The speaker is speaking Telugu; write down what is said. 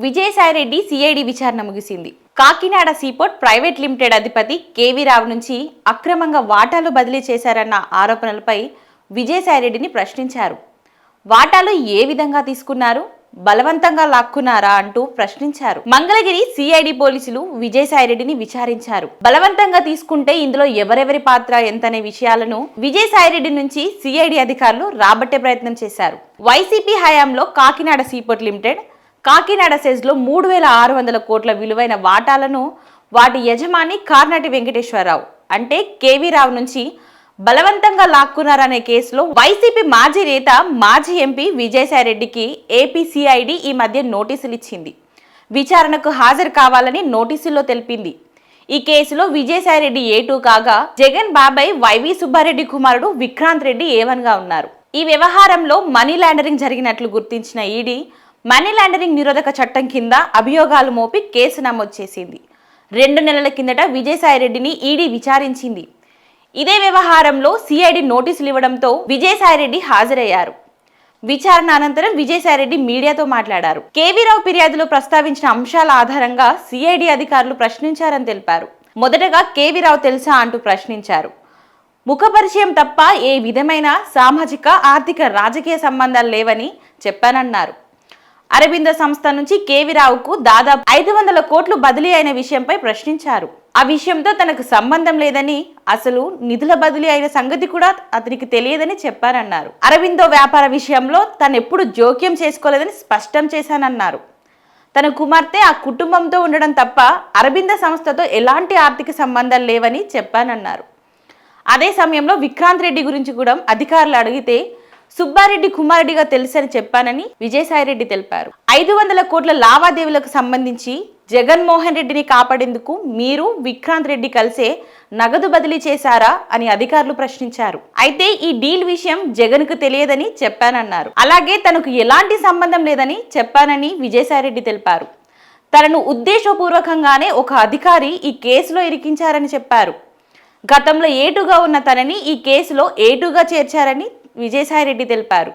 విజయసాయిరెడ్డి సిఐడి విచారణ ముగిసింది. కాకినాడ సీపోర్ట్ ప్రైవేట్ లిమిటెడ్ అధిపతి కేవీ రావు నుంచి అక్రమంగా వాటాలు బదిలీ చేశారన్న ఆరోపణలపై విజయసాయిరెడ్డిని ప్రశ్నించారు. వాటాలు ఏ విధంగా తీసుకున్నారు, బలవంతంగా లాక్కున్నారా అంటూ ప్రశ్నించారు. మంగళగిరి సిఐడి పోలీసులు విజయసాయిరెడ్డిని విచారించారు. బలవంతంగా తీసుకుంటే ఇందులో ఎవరెవరి పాత్ర ఎంతనే విషయాలను విజయసాయిరెడ్డి నుంచి సిఐడి అధికారులు రాబట్టే ప్రయత్నం చేశారు. వైసీపీ హయాంలో కాకినాడ సీపోర్ట్ లిమిటెడ్ కాకినాడ సెజ్లో 3,600 కోట్ల విలువైన వాటాలను వాటి యజమాని కార్నాటి వెంకటేశ్వరరావు అంటే కేవీ రావు నుంచి బలవంతంగా లాక్కున్నారనే కేసులో వైసీపీ మాజీ నేత మాజీ ఎంపీ విజయసాయిరెడ్డికి ఏపీ సిఐడి ఈ మధ్య నోటీసులు ఇచ్చింది. విచారణకు హాజరు కావాలని నోటీసుల్లో తెలిపింది. ఈ కేసులో విజయసాయిరెడ్డి A2 కాగా జగన్ బాబాయ్ వైవి సుబ్బారెడ్డి కుమారుడు విక్రాంత్ రెడ్డి A1 గా ఉన్నారు. ఈ వ్యవహారంలో మనీ లాండరింగ్ జరిగినట్లు గుర్తించిన ఈడీ మనీ లాండరింగ్ నిరోధక చట్టం కింద అభియోగాలు మోపి కేసు నమోదు చేసింది. 2 నెలల కిందట విజయసాయిరెడ్డిని ఈడీ విచారించింది. ఇదే వ్యవహారంలో సిఐడి నోటీసులు ఇవ్వడంతో విజయసాయిరెడ్డి హాజరయ్యారు. విచారణ అనంతరం విజయసాయిరెడ్డి మీడియాతో మాట్లాడారు. కేవీరావు ఫిర్యాదులో ప్రస్తావించిన అంశాల ఆధారంగా సిఐడి అధికారులు ప్రశ్నించారని తెలిపారు. మొదటగా కేవీరావు తెలుసా అంటూ ప్రశ్నించారు. ముఖపరిచయం తప్ప ఏ విధమైన సామాజిక, ఆర్థిక, రాజకీయ సంబంధాలు లేవని చెప్పానన్నారు. అరబిందో సంస్థ నుంచి కేవీరావుకు దాదాపు 500 కోట్లు బదిలీ అయిన విషయంపై ప్రశ్నించారు. ఆ విషయంతో తనకు సంబంధం లేదని, అసలు నిధుల బదిలీ అయిన సంగతి కూడా అతనికి తెలియదని చెప్పారన్నారు. అరబిందో వ్యాపార విషయంలో తనెప్పుడు జోక్యం చేసుకోలేదని స్పష్టం చేశానన్నారు. తన కుమార్తె ఆ కుటుంబంతో ఉండడం తప్ప అరబిందో సంస్థతో ఎలాంటి ఆర్థిక సంబంధాలు లేవని చెప్పానన్నారు. అదే సమయంలో విక్రాంత్ రెడ్డి గురించి కూడా అధికారులు అడిగితే సుబ్బారెడ్డి కుమారుడిగా తెలుసని చెప్పానని విజయసాయిరెడ్డి తెలిపారు. 500 కోట్ల లావాదేవీలకు సంబంధించి జగన్మోహన్ రెడ్డిని కాపాడేందుకు మీరు విక్రాంత్ రెడ్డి కలిసే నగదు బదిలీ చేశారా అని అధికారులు ప్రశ్నించారు. అయితే ఈ డీల్ విషయం జగన్కు తెలియదని చెప్పానన్నారు. అలాగే తనకు ఎలాంటి సంబంధం లేదని చెప్పానని విజయసాయిరెడ్డి తెలిపారు. తనను ఉద్దేశపూర్వకంగానే ఒక అధికారి ఈ కేసులో ఇరికించారని చెప్పారు. గతంలో A2గా ఉన్న తనని ఈ కేసులో A2గా చేర్చారని విజయసాయిరెడ్డి తెలిపారు.